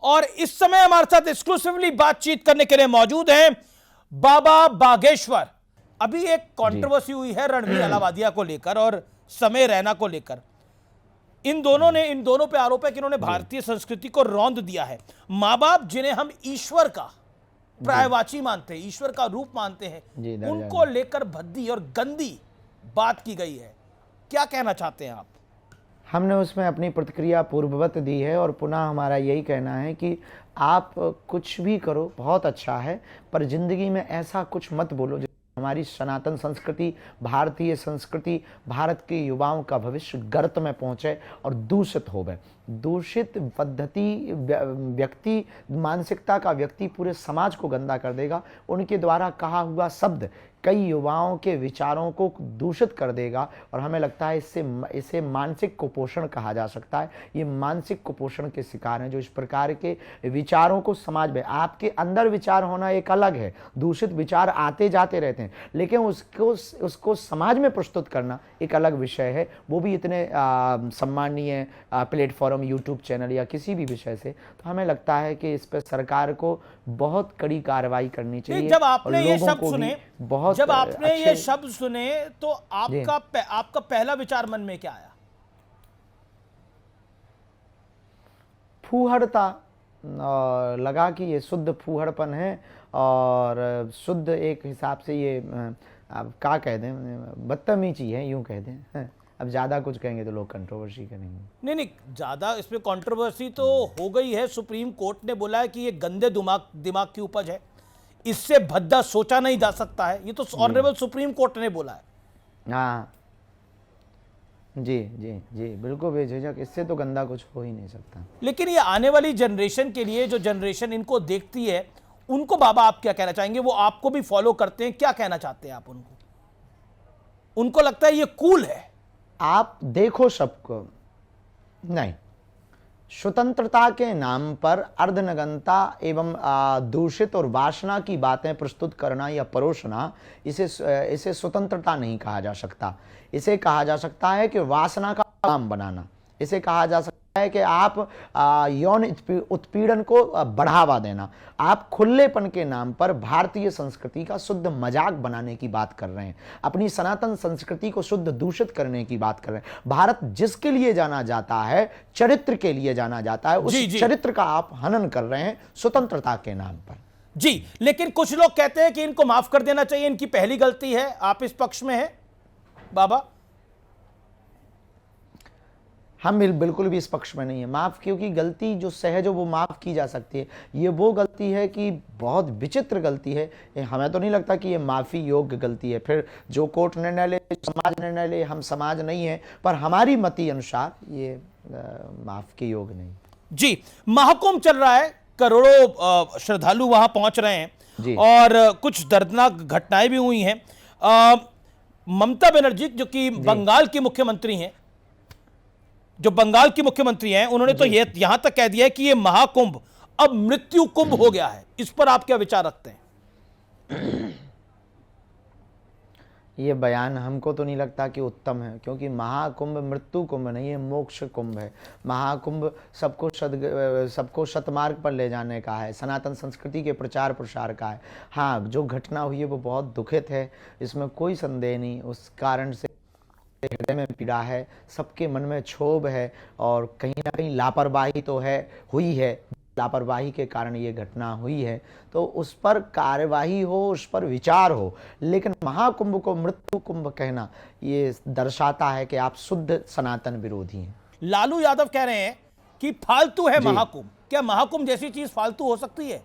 और इस समय हमारे साथ एक्सक्लूसिवली बातचीत करने के लिए मौजूद हैं बाबा बागेश्वर। अभी एक कंट्रोवर्सी हुई है रणवीर अलावादिया को लेकर और समय रैना को लेकर। इन दोनों पे आरोप है कि इन्होंने भारतीय संस्कृति को रौंद दिया है। माँ बाप जिन्हें हम ईश्वर का पर्यायवाची मानते हैं, ईश्वर का रूप मानते हैं, उनको लेकर भद्दी और गंदी बात की गई है। क्या कहना चाहते हैं आप? हमने उसमें अपनी प्रतिक्रिया पूर्ववत दी है और पुनः हमारा यही कहना है कि आप कुछ भी करो बहुत अच्छा है, पर जिंदगी में ऐसा कुछ मत बोलो जो हमारी सनातन संस्कृति, भारतीय संस्कृति, भारत के युवाओं का भविष्य गर्त में पहुंचे और दूषित होवे। दूषित पद्धति व्यक्ति, मानसिकता का व्यक्ति पूरे समाज को गंदा कर देगा। उनके द्वारा कहा हुआ शब्द कई युवाओं के विचारों को दूषित कर देगा और हमें लगता है इसे मानसिक कुपोषण कहा जा सकता है। ये मानसिक कुपोषण के शिकार हैं जो इस प्रकार के विचारों को समाज में, आपके अंदर विचार होना एक अलग है, दूषित विचार आते जाते रहते हैं, लेकिन उसको समाज में प्रस्तुत करना एक अलग विषय है, वो भी इतने सम्मानीय प्लेटफॉर्म, यूट्यूब चैनल या किसी भी विषय से। तो हमें लगता है कि इस पर सरकार को बहुत कड़ी कार्रवाई करनी चाहिए। जब आपने ये शब्द सुने, जब आपने ये शब्द सुने तो आपका पहला विचार मन में क्या आया? फूहड़ता लगा कि ये शुद्ध फूहड़पन है और शुद्ध एक हिसाब से ये अब क्या कह दें, बदतमीजी है, यूं कह दें। अब ज्यादा कुछ कहेंगे तो लोग कंट्रोवर्सी करेंगे। नहीं, ज्यादा इसमें कंट्रोवर्सी तो हो गई है। सुप्रीम कोर्ट ने बोला है कि ये गंदे दिमाग की उपज है, इससे भद्दा सोचा नहीं जा सकता है। ये तो ऑनरेबल सुप्रीम कोर्ट ने बोला है। हाँ जी जी जी, बिल्कुल बेझिझक, इससे तो गंदा कुछ हो ही नहीं सकता। लेकिन ये आने वाली जनरेशन के लिए, जो जनरेशन इनको देखती है, उनको बाबा आप क्या कहना चाहेंगे? वो आपको भी फॉलो करते हैं, क्या कहना चाहते हैं आप उनको? उनको लगता है ये कूल है। आप देखो सबको नहीं, स्वतंत्रता के नाम पर अर्धनग्नता एवं दूषित और वासना की बातें प्रस्तुत करना या परोसना, इसे स्वतंत्रता नहीं कहा जा सकता। इसे कहा जा सकता है कि वासना का काम बनाना। इसे कहा जा सकता है कि आप यौन उत्पीड़न को बढ़ावा देना। आप खुलेपन के नाम पर भारतीय संस्कृति का शुद्ध मजाक बनाने की बात कर रहे हैं, अपनी सनातन संस्कृति को शुद्ध दूषित करने की बात कर रहे हैं। भारत जिसके लिए जाना जाता है, चरित्र के लिए जाना जाता है, उस चरित्र का आप हनन कर रहे हैं स्वतंत्रता के नाम पर। जी, लेकिन कुछ लोग कहते हैं कि इनको माफ कर देना चाहिए, इनकी पहली गलती है। आप इस पक्ष में हैं बाबा? हम बिल्कुल भी इस पक्ष में नहीं है। माफ़, क्योंकि गलती जो सहज हो वो माफ़ की जा सकती है। ये वो गलती है कि बहुत विचित्र गलती है, हमें तो नहीं लगता कि ये माफ़ी योग्य गलती है। फिर जो कोर्ट निर्णय ले, समाज निर्णय ले, हम समाज नहीं है, पर हमारी मति अनुसार ये माफ़ के योग्य नहीं। जी, महाकुंभ चल रहा है, करोड़ों श्रद्धालु वहां पहुंच रहे हैं और कुछ दर्दनाक घटनाएं भी हुई हैं। ममता बनर्जी जो कि बंगाल की मुख्यमंत्री हैं, उन्होंने तो ये यहां तक कह दिया है कि ये महाकुंभ अब मृत्यु कुंभ हो गया है। इस पर आप क्या विचार रखते हैं? ये बयान हमको तो नहीं लगता कि उत्तम है, क्योंकि महाकुंभ मृत्यु कुंभ नहीं है, मोक्ष कुंभ है। महाकुंभ सबको सतमार्ग पर ले जाने का है, सनातन संस्कृति के प्रचार प्रसार का है। हाँ, जो घटना हुई है वो बहुत दुखित है, इसमें कोई संदेह नहीं। उस कारण से हृदय में पीड़ा है, सबके मन में क्षोभ है और कहीं ना कहीं लापरवाही तो हुई है। लापरवाही के कारण ये घटना हुई है, तो उस पर कार्यवाही हो, उस पर विचार हो। लेकिन महाकुंभ को मृत्यु कुंभ कहना ये दर्शाता है कि आप शुद्ध सनातन विरोधी हैं। लालू यादव कह रहे हैं कि फालतू है महाकुंभ। क्या महाकुंभ जैसी चीज फालतू हो सकती है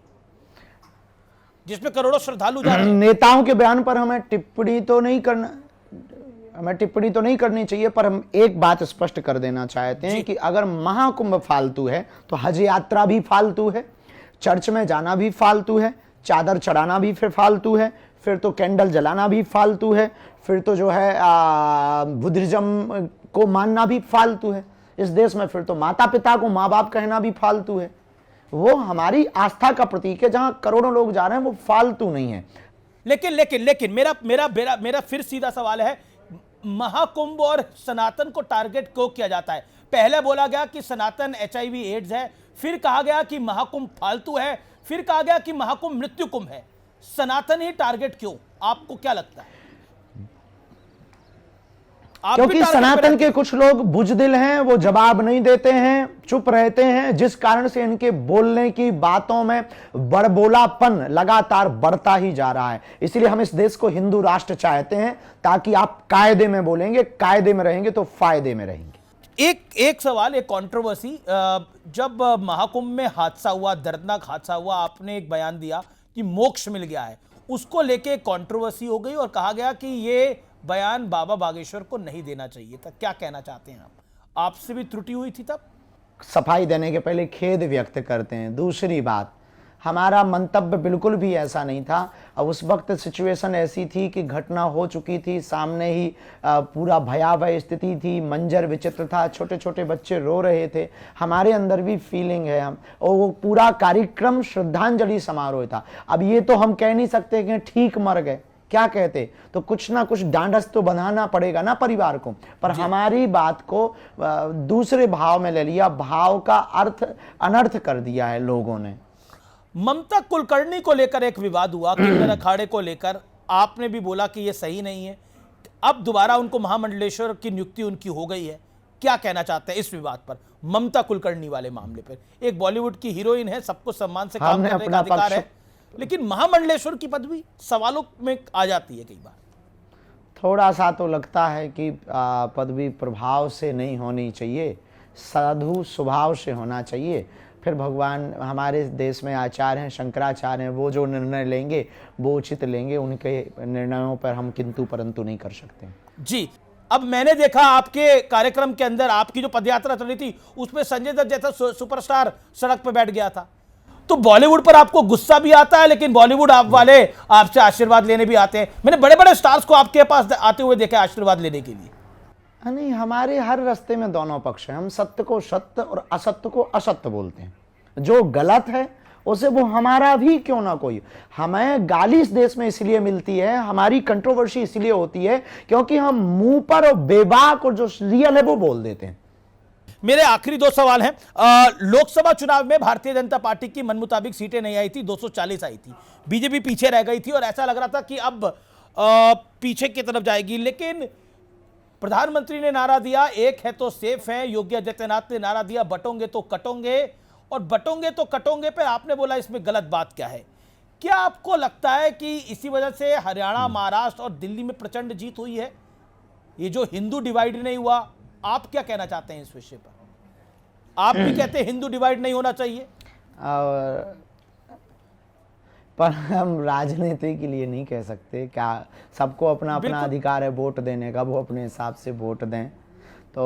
जिसमें करोड़ों श्रद्धालु जा रहे हैं? नेताओं के बयान पर हमें टिप्पणी तो नहीं करनी चाहिए, पर हम एक बात स्पष्ट कर देना चाहते हैं कि अगर महाकुंभ फालतू है तो हज यात्रा भी फालतू है, चर्च में जाना भी फालतू है, चादर चढ़ाना भी फिर फालतू है, फिर तो कैंडल जलाना भी फालतू है, फिर तो जो है बुद्धिज्म को मानना भी फालतू है। इस देश में फिर तो माता पिता को माँ बाप कहना भी फालतू है। वो हमारी आस्था का प्रतीक है, जहां करोड़ों लोग जा रहे हैं वो फालतू नहीं है। लेकिन मेरा फिर सीधा सवाल है, महाकुंभ और सनातन को टारगेट क्यों किया जाता है? पहले बोला गया कि सनातन HIV एड्स है, फिर कहा गया कि महाकुंभ फालतू है, फिर कहा गया कि महाकुंभ मृत्यु कुंभ है। सनातन ही टारगेट क्यों? आपको क्या लगता है? आप भी क्योंकि टारगेट पे सनातन रहते के हैं। कुछ लोग बुजदिल हैं, वो जवाब नहीं देते हैं, चुप रहते हैं, जिस कारण से इनके बोलने की बातों में बड़बोलापन लगातार बढ़ता ही जा रहा है। इसलिए हम इस देश को हिंदू राष्ट्र चाहते हैं, ताकि आप कायदे में बोलेंगे, कायदे में रहेंगे तो फायदे में रहेंगे। एक सवाल, एक कंट्रोवर्सी, जब महाकुंभ में हादसा हुआ, दर्दनाक हादसा हुआ, आपने एक बयान दिया कि मोक्ष मिल गया है, उसको लेके कंट्रोवर्सी हो गई और कहा गया कि ये बयान बाबा बागेश्वर को नहीं देना चाहिए था। क्या कहना चाहते हैं आप? आपसे भी त्रुटि हुई थी तब? सफाई देने के पहले खेद व्यक्त करते हैं। दूसरी बात, हमारा मंतव्य बिल्कुल भी ऐसा नहीं था। अब उस वक्त सिचुएशन ऐसी थी कि घटना हो चुकी थी, सामने ही पूरा भयावह स्थिति थी, मंजर विचित्र था, छोटे छोटे बच्चे रो रहे थे, हमारे अंदर भी फीलिंग है हम, और वो पूरा कार्यक्रम श्रद्धांजलि समारोह था। अब ये तो हम कह नहीं सकते कि ठीक मर गए, क्या कहते, तो कुछ ना कुछ डांडस तो बंधाना पड़ेगा ना परिवार को। पर हमारी बात को दूसरे भाव में ले लिया, भाव का अर्थ अनर्थ कर दिया है लोगों ने। ममता कुलकर्णी को लेकर एक विवाद हुआ, किंगन अखाड़े को लेकर आपने भी बोला कि यह सही नहीं है। अब दोबारा उनको महामंडलेश्वर की नियुक्ति उनकी हो गई है। क्या कहना चाहते हैं इस विवाद पर, ममता कुलकर्णी वाले मामले पर? एक बॉलीवुड की हीरोइन है, सबको सम्मान से काम करने का अधिकार है, लेकिन महामंडलेश्वर की पदवी सवालों में आ जाती है कई बार। थोड़ा सा तो लगता है कि पदवी प्रभाव से नहीं होनी चाहिए, साधु स्वभाव से होना चाहिए। फिर भगवान, हमारे देश में आचार्य हैं, शंकराचार्य हैं, वो जो निर्णय लेंगे वो उचित लेंगे, उनके निर्णयों पर हम किंतु परंतु नहीं कर सकते। जी, अब मैंने देखा आपके कार्यक्रम के अंदर आपकी जो पदयात्रा चल रही थी उसमें संजय दत्त जैसा सुपरस्टार सड़क पर बैठ गया था। तो बॉलीवुड पर आपको गुस्सा भी आता है, लेकिन बॉलीवुड आप वाले आपसे आशीर्वाद लेने भी आते हैं। मैंने बड़े बड़े स्टार्स को आपके पास आते हुए देखा आशीर्वाद लेने के लिए। नहीं, हमारे हर रास्ते में दोनों पक्ष हैं। हम सत्य को सत्य और असत्य को असत्य बोलते हैं। जो गलत है उसे वो हमारा भी क्यों ना कोई, हमें गाली इस देश में इसलिए मिलती है, हमारी कंट्रोवर्सी इसलिए होती है क्योंकि हम मुंह पर और बेबाक और जो रियल है वो बोल देते हैं। मेरे आखिरी दो सवाल हैं। लोकसभा चुनाव में भारतीय जनता पार्टी की मनमुताबिक सीटें नहीं आई थी, 240 आई थी, बीजेपी पीछे रह गई थी और ऐसा लग रहा था कि अब पीछे की तरफ जाएगी। लेकिन प्रधानमंत्री ने नारा दिया, एक है तो सेफ है। योगी आदित्यनाथ ने नारा दिया, बटोंगे तो कटोंगे, और बटोंगे तो कटोंगे पे आपने बोला इसमें गलत बात क्या है? क्या आपको लगता है कि इसी वजह से हरियाणा, महाराष्ट्र और दिल्ली में प्रचंड जीत हुई है? ये जो हिंदू डिवाइड नहीं हुआ, आप क्या कहना चाहते हैं इस विषय पर? आप भी कहते हैं हिंदू डिवाइड नहीं होना चाहिए, और पर हम राजनीति के लिए नहीं कह सकते। क्या सबको अपना अपना अधिकार है वोट देने का, वो अपने हिसाब से वोट दें। तो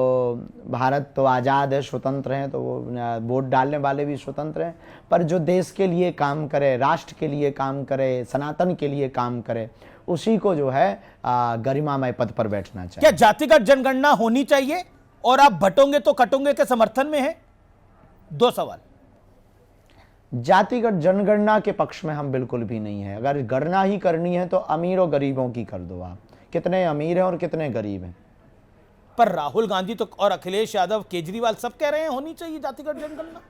भारत तो आज़ाद है, स्वतंत्र है, तो वो वोट डालने वाले भी स्वतंत्र हैं। पर जो देश के लिए काम करे, राष्ट्र के लिए काम करे, सनातन के लिए काम करे, उसी को जो है गरिमामय पद पर बैठना चाहिए। क्या जातिगत जनगणना होनी चाहिए और आप बटोंगे तो कटोंगे के समर्थन में हैं? दो सवाल। जातिगत जनगणना के पक्ष में हम बिल्कुल भी नहीं है। अगर गणना ही करनी है तो अमीर और गरीबों की कर दो। आप कितने अमीर हैं और कितने गरीब हैं। पर राहुल गांधी तो और अखिलेश यादव, केजरीवाल सब कह रहे हैं होनी चाहिए जातिगत जनगणना।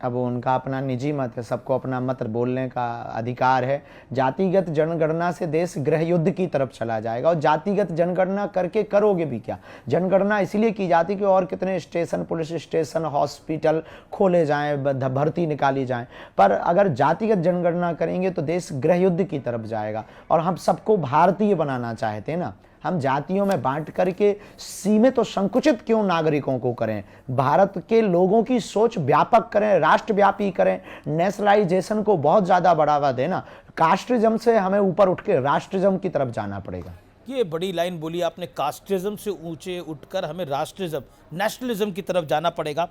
अब उनका अपना निजी मत है, सबको अपना मत बोलने का अधिकार है। जातिगत जनगणना से देश गृह युद्ध की तरफ चला जाएगा, और जातिगत जनगणना करके करोगे भी क्या? जनगणना इसलिए की जाती कि और कितने स्टेशन, पुलिस स्टेशन, हॉस्पिटल खोले जाएं, भर्ती निकाली जाए। पर अगर जातिगत जनगणना करेंगे तो देश गृह युद्ध की तरफ जाएगा। और हम सबको भारतीय बनाना चाहते हैं ना, हम जातियों में बांट करके सीमित और संकुचित क्यों नागरिकों को करें? भारत के लोगों की सोच व्यापक करें, राष्ट्रव्यापी करें, नेशनलाइजेशन को बहुत ज़्यादा बढ़ावा देना। कास्टिज्म से हमें ऊपर उठ के राष्ट्रिज्म की तरफ जाना पड़ेगा। ये बड़ी लाइन बोली आपने, कास्टिज्म से ऊंचे उठकर हमें राष्ट्रिज्म, नेशनलिज्म की तरफ जाना पड़ेगा।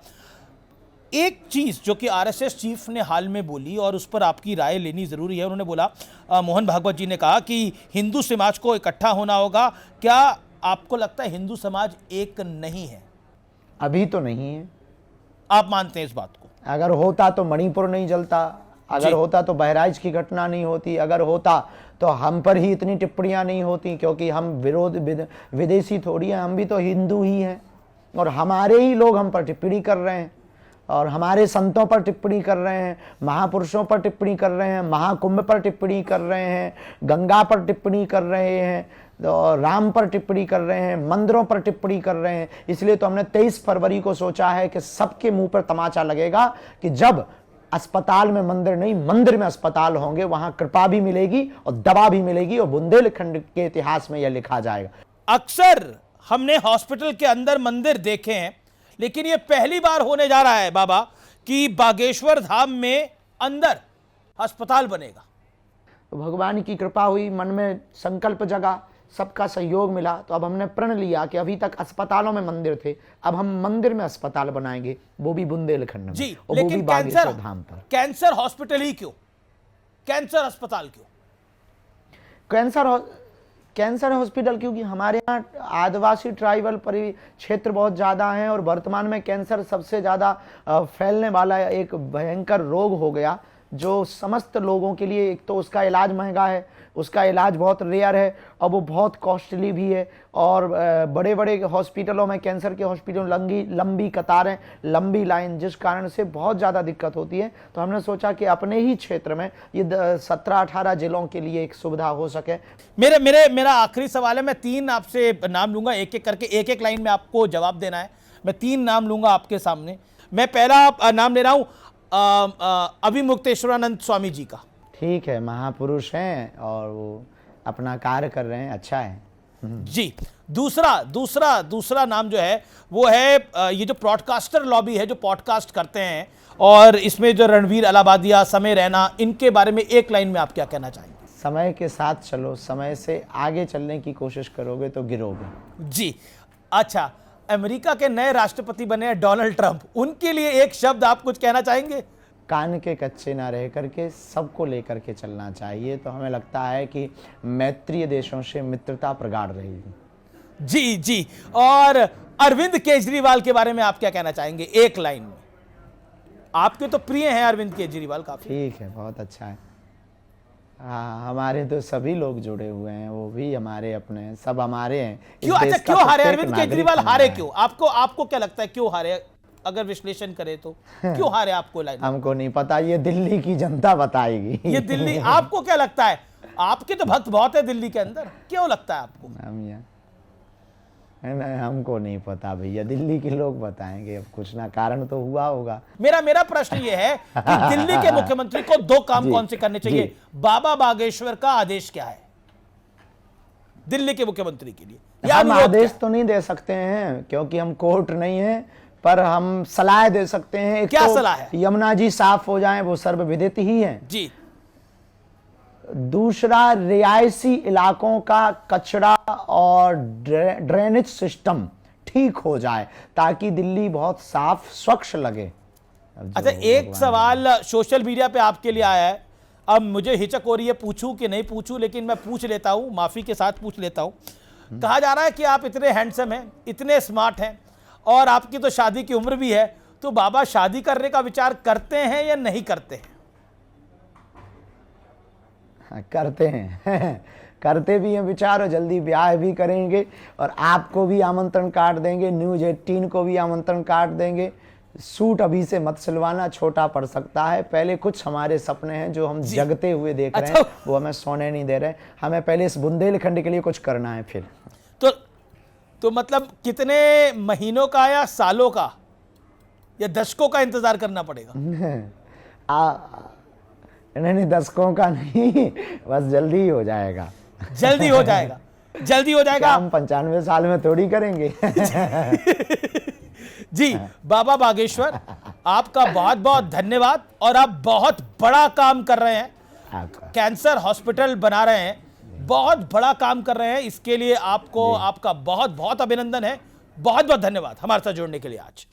एक चीज जो कि आरएसएस चीफ ने हाल में बोली और उस पर आपकी राय लेनी जरूरी है। उन्होंने बोला, मोहन भागवत जी ने कहा कि हिंदू समाज को इकट्ठा होना होगा। क्या आपको लगता है हिंदू समाज एक नहीं है? अभी तो नहीं है। आप मानते हैं इस बात को? अगर होता तो मणिपुर नहीं जलता, अगर होता तो बहराइच की घटना नहीं होती, अगर होता तो हम पर ही इतनी टिप्पणियां नहीं होती, क्योंकि हम विदेशी थोड़ी हैं, हम भी तो हिंदू ही हैं। और हमारे ही लोग हम पर टिप्पणी कर रहे हैं, और हमारे संतों पर टिप्पणी कर रहे हैं, महापुरुषों पर टिप्पणी कर रहे हैं, महाकुंभ पर टिप्पणी कर रहे हैं, गंगा पर टिप्पणी कर रहे हैं, और राम पर टिप्पणी कर रहे हैं, मंदिरों पर टिप्पणी कर रहे हैं। इसलिए तो हमने 23 फरवरी को सोचा है कि सबके मुंह पर तमाचा लगेगा कि जब अस्पताल में मंदिर नहीं, मंदिर में अस्पताल होंगे, वहां कृपा भी मिलेगी और दवा भी मिलेगी, और बुंदेलखंड के इतिहास में यह लिखा जाएगा। अक्सर हमने हॉस्पिटल के अंदर मंदिर देखे हैं, लेकिन यह पहली बार होने जा रहा है बाबा कि बागेश्वर धाम में अंदर अस्पताल बनेगा। तो भगवान की कृपा हुई, मन में संकल्प जगा, सबका सहयोग मिला, तो अब हमने प्रण लिया कि अभी तक अस्पतालों में मंदिर थे, अब हम मंदिर में अस्पताल बनाएंगे, वो भी बुंदेलखंड में, जी, और वो भी लेकिन बागेश्वर धाम पर। कैंसर हॉस्पिटल ही क्यों, कैंसर अस्पताल क्यों? कैंसर हॉस्पिटल क्योंकि हमारे यहाँ आदिवासी ट्राइबल क्षेत्र बहुत ज़्यादा हैं, और वर्तमान में कैंसर सबसे ज़्यादा फैलने वाला एक भयंकर रोग हो गया, जो समस्त लोगों के लिए, एक तो उसका इलाज महंगा है, उसका इलाज बहुत रेयर है, और वो बहुत कॉस्टली भी है, और बड़े बड़े हॉस्पिटलों में, कैंसर के हॉस्पिटलों में लंबी कतारें, लंबी लाइन, जिस कारण से बहुत ज़्यादा दिक्कत होती है। तो हमने सोचा कि अपने ही क्षेत्र में ये 17-18 जिलों के लिए एक सुविधा हो सके। मेरा आखिरी सवाल है, मैं 3 आपसे नाम लूंगा, एक एक करके, एक एक लाइन में आपको जवाब देना है। मैं 3 नाम लूंगा आपके सामने। मैं पहला नाम ले रहा हूं अभिमुक्तेश्वरानंद स्वामी जी का। ठीक है, महापुरुष हैं और वो अपना कार्य कर रहे हैं, अच्छा है जी। दूसरा नाम जो है वो है ये जो ब्रॉडकास्टर लॉबी है, जो पॉडकास्ट करते हैं, और इसमें जो रणवीर अलाहाबादिया, समय रैना, इनके बारे में एक लाइन में आप क्या कहना चाहेंगे? समय के साथ चलो, समय से आगे चलने की कोशिश करोगे तो गिरोगे। जी। अच्छा, अमेरिका के नए राष्ट्रपति बने हैं डोनाल्ड ट्रंप, उनके लिए एक शब्द आप कुछ कहना चाहेंगे? कान के कच्चे ना रह करके सबको लेकर के चलना चाहिए। तो हमें लगता है कि मैत्रीय देशों से मित्रता प्रगाढ़ रहेगी। जी जी। और अरविंद केजरीवाल के बारे में आप क्या कहना चाहेंगे एक लाइन में? आपके तो प्रिय हैं अरविंद केजरीवाल काफी। ठीक है, बहुत अच्छा है। हाँ, हमारे तो सभी लोग जुड़े हुए हैं, वो भी हमारे अपने हैं, सब हमारे हैं। क्यों? अच्छा, क्यों हारे अरविंद केजरीवाल? हारे क्यों? आपको क्या लगता है क्यों हारे? अगर विश्लेषण करें तो क्यों हारे आपको लाइन? हमको नहीं पता, ये दिल्ली की जनता बताएगी। ये दिल्ली, आपको क्या लगता है? आपके तो भक्त बहुत है दिल्ली के अंदर, क्यों लगता है आपको? नहीं, हमको नहीं पता भैया, दिल्ली के लोग बताएंगे। अब कुछ ना कारण तो हुआ होगा। मेरा प्रश्न ये है कि दिल्ली के मुख्यमंत्री को 2 काम कौन से करने चाहिए? बाबा बागेश्वर का आदेश क्या है दिल्ली के मुख्यमंत्री के लिए? हम आदेश तो नहीं दे सकते हैं क्योंकि हम कोर्ट नहीं है, पर हम सलाह दे सकते हैं। क्या सलाह है? यमुना जी साफ हो जाएं, वो सर्वविदित ही है जी। दूसरा, रिहायशी इलाकों का कचरा और ड्रेनेज सिस्टम ठीक हो जाए ताकि दिल्ली बहुत साफ स्वच्छ लगे। अच्छा, एक सवाल सोशल मीडिया पे आपके लिए आया है, अब मुझे हिचक हो रही है पूछूं कि नहीं पूछूं, लेकिन मैं पूछ लेता हूं, माफी के साथ पूछ लेता हूं। कहा जा रहा है कि आप इतने हैंडसम हैं, इतने स्मार्ट हैं, और आपकी तो शादी की उम्र भी है, तो बाबा शादी करने का विचार करते हैं या नहीं करते हैं? करते हैं करते भी हैं विचार, और जल्दी ब्याह भी करेंगे, और आपको भी आमंत्रण कार्ड देंगे, न्यूज़ 18 को भी आमंत्रण कार्ड देंगे। सूट अभी से मत सिलवाना, छोटा पड़ सकता है। पहले कुछ हमारे सपने हैं जो हम जगते हुए देख रहे हैं, वो हमें सोने नहीं दे रहे। हमें पहले इस बुंदेलखंड के लिए कुछ करना है। फिर तो मतलब कितने महीनों का या सालों का या दशकों का इंतजार करना पड़ेगा? नहीं, दशकों का नहीं, बस जल्दी ही हो जाएगा। जल्दी हो जाएगा, जल्दी हो जाएगा। हम 95 साल में थोड़ी करेंगे। जी, बाबा बागेश्वर, आपका बहुत बहुत धन्यवाद, और आप बहुत बड़ा काम कर रहे हैं, कैंसर हॉस्पिटल बना रहे हैं, बहुत बड़ा काम कर रहे हैं। इसके लिए आपको, आपका बहुत बहुत अभिनंदन है। बहुत बहुत धन्यवाद हमारे साथ जुड़ने के लिए आज।